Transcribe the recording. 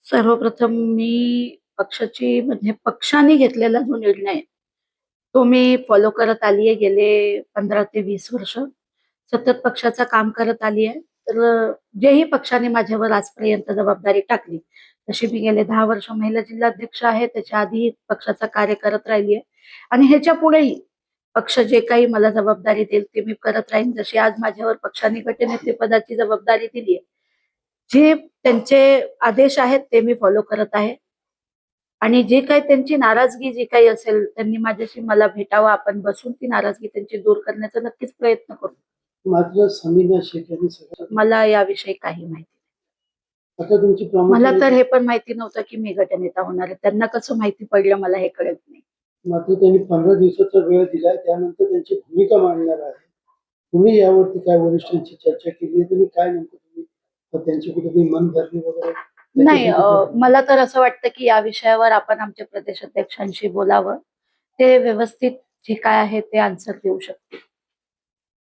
सर्वप्रथम मी पक्षाची म्हणजे पक्षाने घेतलेला जो निर्णय आहे, तो मी फॉलो करत आली आहे गेले 15 ते 20 वर्ष. सतत पक्षाचं काम करत आली आहे. तर जेही पक्षाने माझ्यावर आजपर्यंत जबाबदारी टाकली, तशी मी गेले 10 वर्ष महिला जिल्हाध्यक्ष आहे. त्याच्या आधी पक्षाचं कार्य करत राहिली आहे आणि ह्याच्या पुढेही पक्ष जे काही मला जबाबदारी देईल ते मी करत राहीन. जशी आज माझ्यावर पक्षाने गटनेतेपदाची जबाबदारी दिली आहे. जे त्यांचे आदेश आहेत ते मी फॉलो करत आहे आणि जे काही त्यांची नाराजगी जी काही असेल, त्यांनी माझ्याशी मला भेटावं, आपण बसून ती नाराजगी त्यांची दूर करण्याचा नक्कीच प्रयत्न करू. मात्र समीना शेख यांनी सगळं मला याविषयी काही माहिती आता तुमची नाही. मला तर प्रामुख्याने हे पण माहिती नव्हतं की मी गटनेता होणार आहे. त्यांना कसं माहिती पडलं मला हे कळत नाही. मात्र त्यांनी 15 दिवसाचा वेळ दिलाय, त्यानंतर त्यांची भूमिका मांडणार आहे. तुम्ही यावरती काय वरिष्ठांची चर्चा केली आहे? तुम्ही काय नेमकं त्यांची कुठेतरी मन धरली वगैरे नाही, त्याच्यासाठी काय? मला तर असं वाटतं की या विषयावर आपण आमच्या प्रदेशाध्यक्षांशी बोलावं. ते व्यवस्थित जे काय आहे ते आन्सर देऊ शकतील.